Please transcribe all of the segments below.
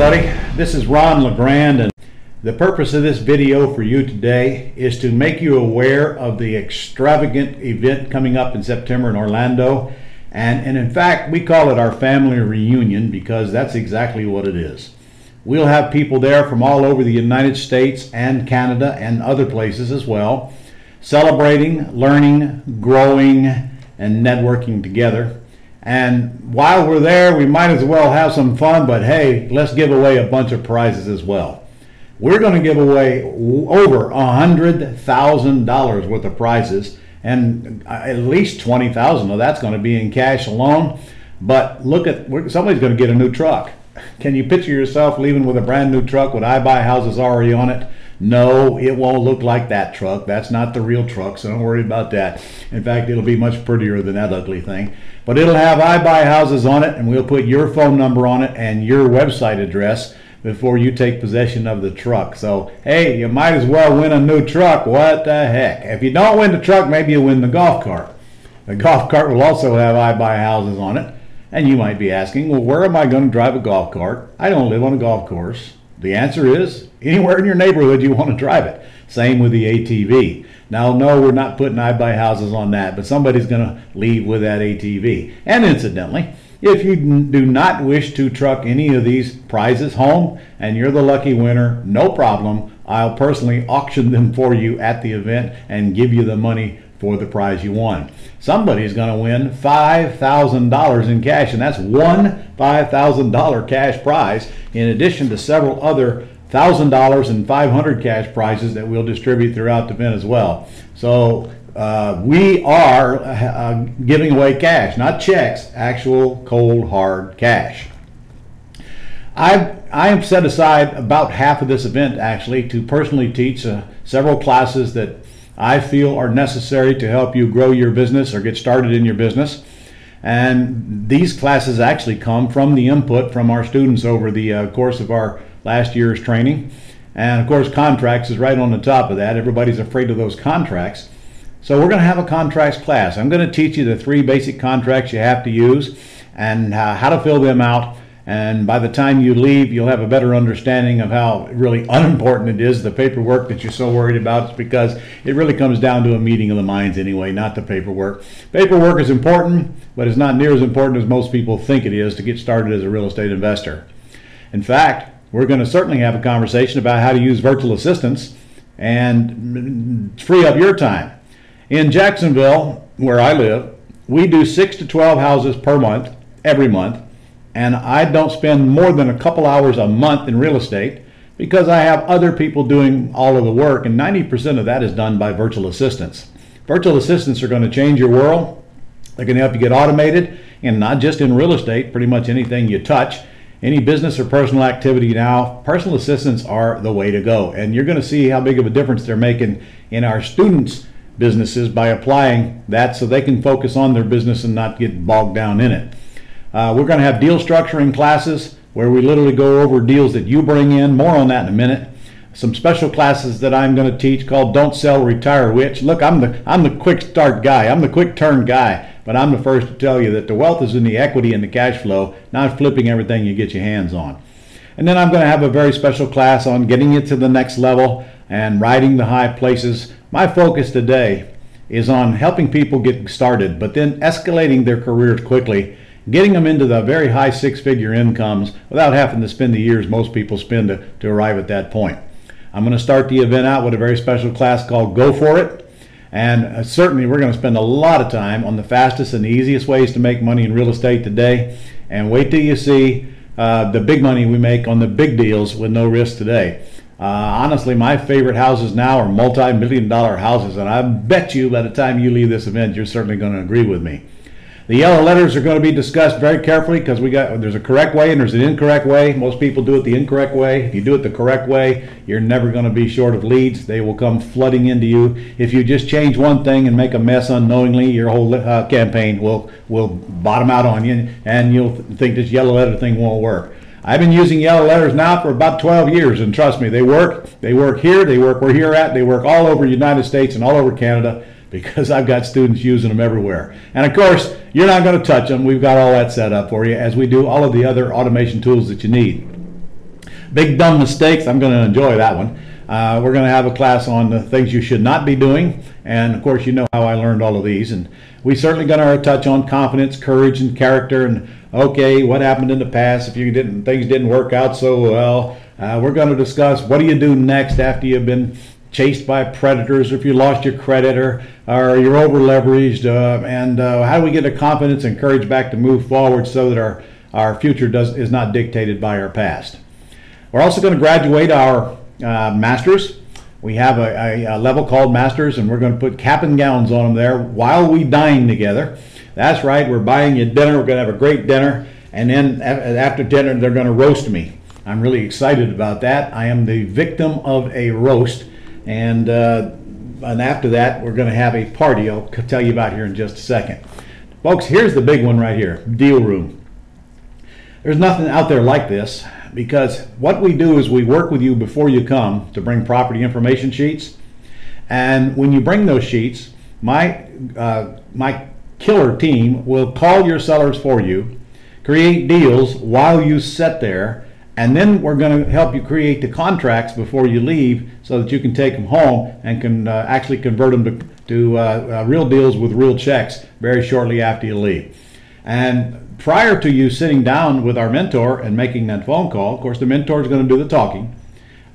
everybody. This is Ron LeGrand, and the purpose of this video for you today is to make you aware of the extravagant event coming up in September in Orlando. And in fact, we call it our family reunion because that's exactly what it is. We'll have people there from all over the United States and Canada and other places as well, celebrating, learning, growing, and networking together. And while we're there, we might as well have some fun, but hey, let's give away a bunch of prizes as well. We're going to give away over $100,000 worth of prizes, and at least $20,000 of that's going to be in cash alone. But look at, somebody's going to get a new truck. Can you picture yourself leaving with a brand new truck with I Buy Houses already on it? No, it won't look like that truck. That's not the real truck, so don't worry about that. In fact, it'll be much prettier than that ugly thing. But it'll have I Buy Houses on it, and we'll put your phone number on it and your website address before you take possession of the truck. So, hey, you might as well win a new truck. What the heck? If you don't win the truck, maybe you win the golf cart. The golf cart will also have I Buy Houses on it. And you might be asking, well, where am I going to drive a golf cart? I don't live on a golf course. The answer is anywhere in your neighborhood you want to drive it. Same with the ATV. Now, no, we're not putting I Buy Houses on that, but somebody's going to leave with that ATV. And incidentally, if you do not wish to truck any of these prizes home and you're the lucky winner, no problem. I'll personally auction them for you at the event and give you the money for the prize you won. Somebody's going to win $5,000 in cash, and that's one $5,000 cash prize in addition to several other $1,000 and $500 cash prizes that we'll distribute throughout the event as well. So we are giving away cash, not checks, actual cold hard cash. I have set aside about half of this event actually to personally teach several classes that I feel are necessary to help you grow your business or get started in your business. And these classes actually come from the input from our students over the course of our last year's training. And of course, contracts is right on the top of that. Everybody's afraid of those contracts. So we're going to have a contracts class. I'm going to teach you the 3 basic contracts you have to use and how to fill them out. And by the time you leave, you'll have a better understanding of how really unimportant it is, the paperwork that you're so worried about. It's because it really comes down to a meeting of the minds anyway, not the paperwork. Paperwork is important, but it's not near as important as most people think it is to get started as a real estate investor. In fact, we're going to certainly have a conversation about how to use virtual assistants and free up your time. In Jacksonville, where I live, we do 6 to 12 houses per month, every month. And I don't spend more than a couple hours a month in real estate because I have other people doing all of the work, and 90% of that is done by virtual assistants. Virtual assistants are going to change your world. They're going to help you get automated, and not just in real estate, pretty much anything you touch, any business or personal activity now, personal assistants are the way to go. And you're going to see how big of a difference they're making in our students' businesses by applying that so they can focus on their business and not get bogged down in it. We're going to have deal structuring classes where we literally go over deals that you bring in. More on that in a minute. Some special classes that I'm going to teach called Don't Sell, Retire Rich. Look, I'm the quick start guy. I'm the quick turn guy. But I'm the first to tell you that the wealth is in the equity and the cash flow, not flipping everything you get your hands on. And then I'm going to have a very special class on getting you to the next level and riding the high places. My focus today is on helping people get started, but then escalating their careers quickly, getting them into the very high 6-figure incomes without having to spend the years most people spend to arrive at that point. I'm going to start the event out with a very special class called Go For It. And certainly we're going to spend a lot of time on the fastest and the easiest ways to make money in real estate today. And wait till you see the big money we make on the big deals with no risk today. Honestly, my favorite houses now are multi-million-dollar houses. And I bet you by the time you leave this event, you're certainly going to agree with me. The yellow letters are going to be discussed very carefully because there's a correct way and there's an incorrect way. Most people do it the incorrect way. If you do it the correct way, you're never going to be short of leads. They will come flooding into you. If you just change one thing and make a mess unknowingly, your whole campaign will bottom out on you, and you'll think this yellow letter thing won't work. I've been using yellow letters now for about 12 years, and trust me, they work. They work here. They work where you're at. They work all over the United States and all over Canada, because I've got students using them everywhere. And of course, you're not going to touch them. We've got all that set up for you, as we do all of the other automation tools that you need. Big Dumb Mistakes. I'm going to enjoy that one. We're going to have a class on the things you should not be doing, and of course you know how I learned all of these. And we certainly going to touch on confidence, courage, and character. And okay, what happened in the past if things didn't work out so well. We're going to discuss what do you do next after you've been chased by predators, or if you lost your credit, or you're over leveraged, and how do we get the confidence and courage back to move forward so that our future is not dictated by our past. We're also going to graduate our masters. We have a level called masters, and we're going to put cap and gowns on them there while we dine together. That's right, we're buying you dinner. We're going to have a great dinner, and then after dinner they're going to roast me. I'm really excited about that. I am the victim of a roast, and after that we're going to have a party I'll tell you about here in just a second. Folks, here's the big one right here, deal room. There's nothing out there like this, because what we do is we work with you before you come to bring property information sheets, and when you bring those sheets, my killer team will call your sellers for you, create deals while you sit there, and then we're going to help you create the contracts before you leave so that you can take them home and can actually convert them to real deals with real checks very shortly after you leave. And prior to you sitting down with our mentor and making that phone call, of course the mentor is going to do the talking.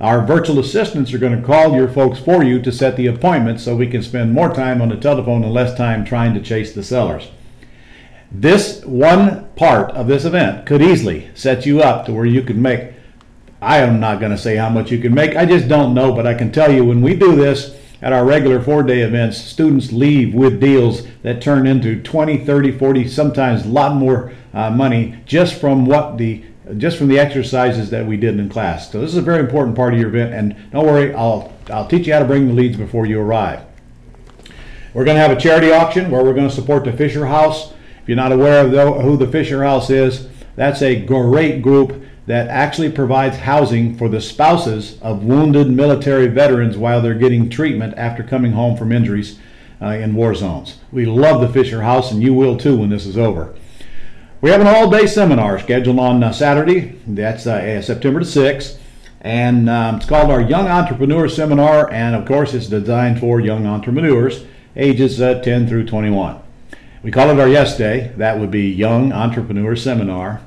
Our virtual assistants are going to call your folks for you to set the appointment so we can spend more time on the telephone and less time trying to chase the sellers. This one part of this event could easily set you up to where you could make, I am not going to say how much you can make, I just don't know, but I can tell you when we do this at our regular 4-day events, students leave with deals that turn into 20, 30, 40, sometimes a lot more money just from the exercises that we did in class. So this is a very important part of your event, and don't worry, I'll teach you how to bring the leads before you arrive. We're going to have a charity auction where we're going to support the Fisher House. If you're not aware of who the Fisher House is, that's a great group that actually provides housing for the spouses of wounded military veterans while they're getting treatment after coming home from injuries in war zones. We love the Fisher House, and you will too when this is over. We have an all-day seminar scheduled on Saturday. That's September the 6th, and it's called our Young Entrepreneur Seminar, and of course it's designed for young entrepreneurs ages 10 through 21. We call it our Yes Day. That would be Young Entrepreneur Seminar.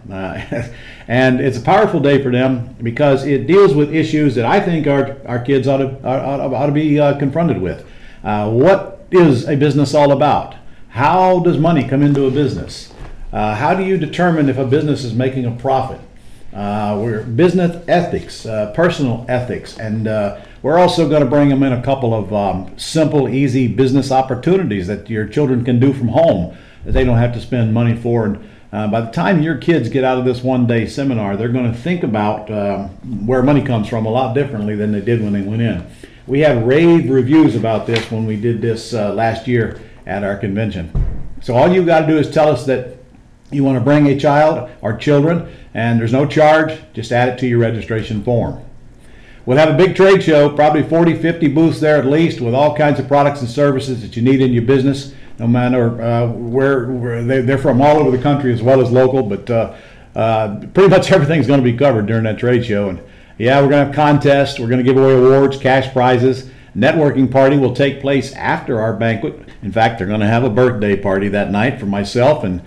And it's a powerful day for them because it deals with issues that I think our kids ought to be confronted with. What is a business all about? How does money come into a business? How do you determine if a business is making a profit? We're business ethics, personal ethics, and we're also going to bring them in a couple of simple, easy business opportunities that your children can do from home that they don't have to spend money for. And by the time your kids get out of this one-day seminar, they're going to think about where money comes from a lot differently than they did when they went in. We have rave reviews about this when we did this last year at our convention. So all you got to do is tell us that you want to bring a child or children, and there's no charge. Just add it to your registration form. We'll have a big trade show, probably 40, 50 booths there at least, with all kinds of products and services that you need in your business, no matter where they're from, all over the country as well as local, but pretty much everything's going to be covered during that trade show. And yeah, we're going to have contests, we're going to give away awards, cash prizes. Networking party will take place after our banquet. In fact, they're going to have a birthday party that night for myself and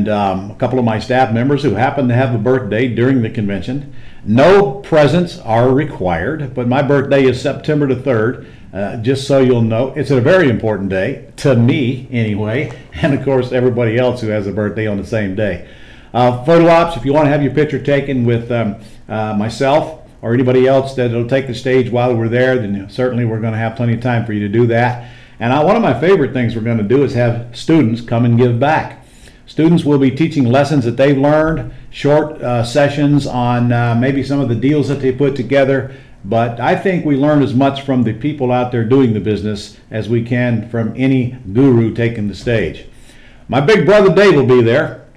a couple of my staff members who happen to have a birthday during the convention. No presents are required, but my birthday is September the 3rd, just so you'll know. It's a very important day, to me anyway, and of course everybody else who has a birthday on the same day. Photo ops, if you want to have your picture taken with myself or anybody else that will take the stage while we're there, then certainly we're going to have plenty of time for you to do that. And one of my favorite things we're going to do is have students come and give back. Students will be teaching lessons that they've learned, short sessions on maybe some of the deals that they put together, but I think we learn as much from the people out there doing the business as we can from any guru taking the stage. My big brother Dave will be there.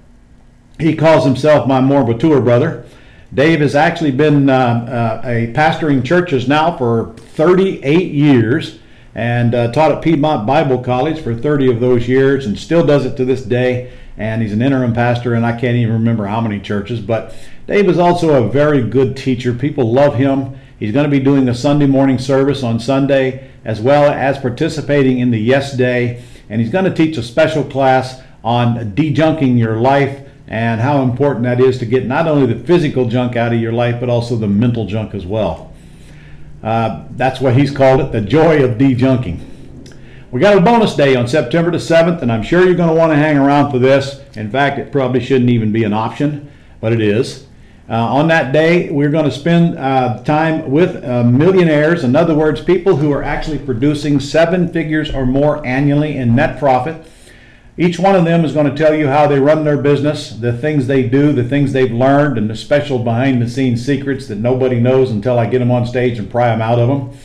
He calls himself my more mature brother. Dave has actually been pastoring churches now for 38 years and taught at Piedmont Bible College for 30 of those years and still does it to this day. and he's an interim pastor, and I can't even remember how many churches. But Dave is also a very good teacher. People love him. He's going to be doing a Sunday morning service on Sunday, as well as participating in the Yes Day, and he's going to teach a special class on de-junking your life and how important that is to get not only the physical junk out of your life, but also the mental junk as well. That's what he's called it, the joy of de-junking. We got a bonus day on September the 7th, and I'm sure you're going to want to hang around for this. In fact, it probably shouldn't even be an option, but it is. On that day, we're going to spend time with millionaires. In other words, people who are actually producing 7 figures or more annually in net profit. Each one of them is going to tell you how they run their business, the things they do, the things they've learned, and the special behind-the-scenes secrets that nobody knows until I get them on stage and pry them out of them.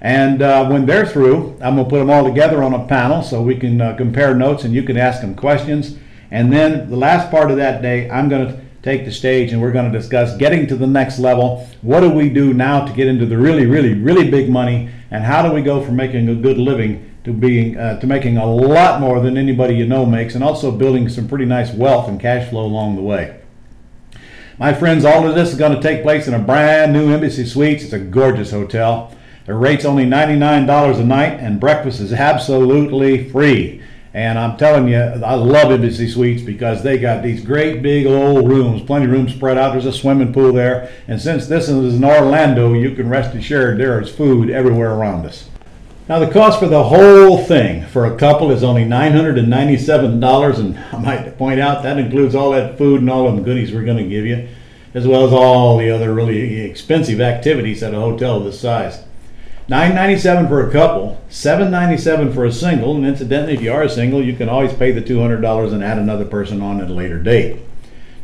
And when they're through, I'm going to put them all together on a panel so we can compare notes and you can ask them questions. And then the last part of that day, I'm going to take the stage and we're going to discuss getting to the next level. What do we do now to get into the really, really, really big money? And how do we go from making a good living to making a lot more than anybody you know makes, and also building some pretty nice wealth and cash flow along the way. My friends, all of this is going to take place in a brand new Embassy Suites. It's a gorgeous hotel. The rate's only $99 a night, and breakfast is absolutely free. And I'm telling you, I love Embassy Suites because they got these great big old rooms, plenty of room spread out. There's a swimming pool there. And since this is in Orlando, you can rest assured there is food everywhere around us. Now the cost for the whole thing for a couple is only $997, and I might point out that includes all that food and all them goodies we're going to give you, as well as all the other really expensive activities at a hotel of this size. $997 for a couple, $797 for a single, and incidentally, if you are a single, you can always pay the $200 and add another person on at a later date.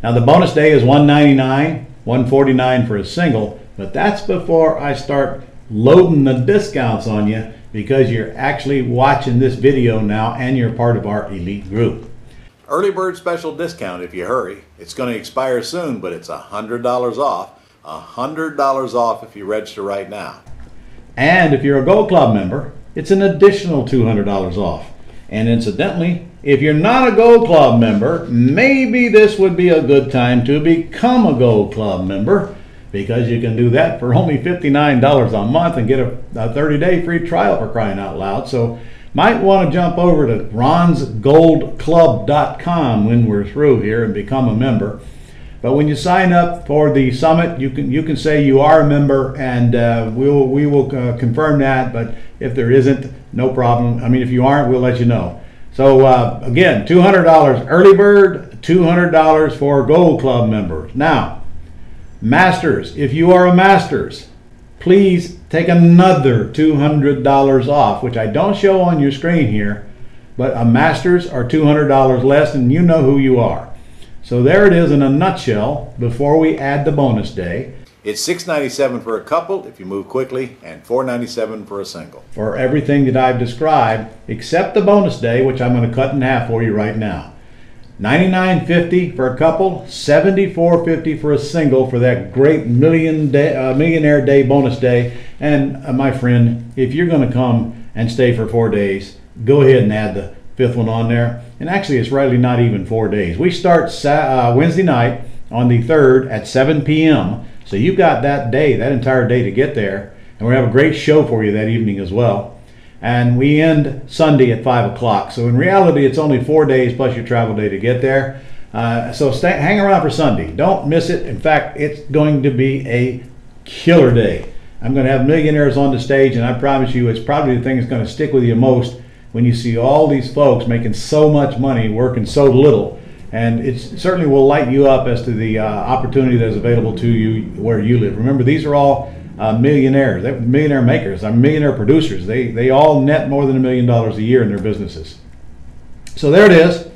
Now the bonus day is $199, $149 for a single, but that's before I start loading the discounts on you, because you're actually watching this video now and you're part of our elite group. Early bird special discount if you hurry. It's going to expire soon, but it's $100 off. $100 off if you register right now. And if you're a Gold Club member, it's an additional $200 off. And incidentally, if you're not a Gold Club member, maybe this would be a good time to become a Gold Club member, because you can do that for only $59 a month and get a 30-day free trial, for crying out loud. So might want to jump over to ronsgoldclub.com when we're through here and become a member. But when you sign up for the summit, you can say you are a member, and we will confirm that. But if there isn't, no problem. I mean, if you aren't, we'll let you know. So again, $200 early bird, $200 for Gold Club members. Now, Masters, if you are a Masters, please take another $200 off, which I don't show on your screen here, but a Masters are $200 less, and you know who you are. So there it is in a nutshell before we add the bonus day. It's $697 for a couple if you move quickly, and $497 for a single. For everything that I've described, except the bonus day, which I'm going to cut in half for you right now. $99.50 for a couple, $74.50 for a single for that great millionaire day bonus day. And my friend, if you're going to come and stay for 4 days, go ahead and add the 5th one on there. And actually, it's really not even 4 days. We start Wednesday night on the 3rd at 7 p.m. So you've got that day, that entire day to get there. And we have a great show for you that evening as well. And we end Sunday at 5 o'clock. So in reality, it's only 4 days plus your travel day to get there. So hang around for Sunday. Don't miss it. In fact, it's going to be a killer day. I'm going to have millionaires on the stage, and I promise you, it's probably the thing that's going to stick with you most when you see all these folks making so much money, working so little. And it certainly will light you up as to the opportunity that is available to you where you live. Remember, these are all millionaires. They're millionaire makers. They're millionaire producers. They all net more than $1 million a year in their businesses. So there it is.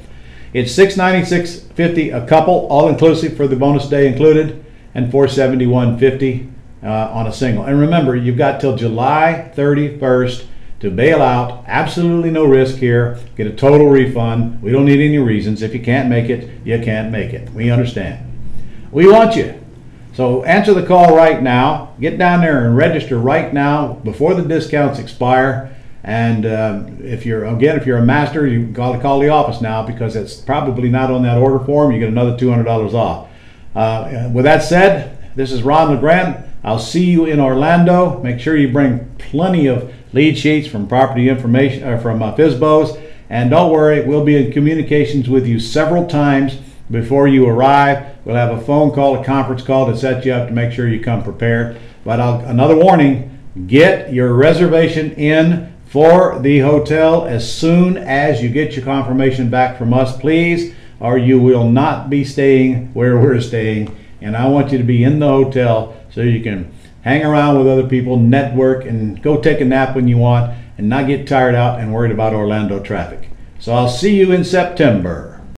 It's $696.50 a couple, all inclusive for the bonus day included, and $471.50 on a single. And remember, you've got till July 31st to bail out. Absolutely no risk here. Get a total refund. We don't need any reasons. If you can't make it, you can't make it. We understand. We want you. So answer the call right now. Get down there and register right now before the discounts expire. And if you're a master, you got to call the office now, because it's probably not on that order form. You get another $200 off. With that said, this is Ron LeGrand. I'll see you in Orlando. Make sure you bring plenty of lead sheets from property information from FSBOs, and don't worry, we'll be in communications with you several times before you arrive. We'll have a phone call, a conference call to set you up to make sure you come prepared. But another warning: get your reservation in for the hotel as soon as you get your confirmation back from us, please, or you will not be staying where we're staying. And I want you to be in the hotel so you can hang around with other people, network, and go take a nap when you want, and not get tired out and worried about Orlando traffic. So I'll see you in September.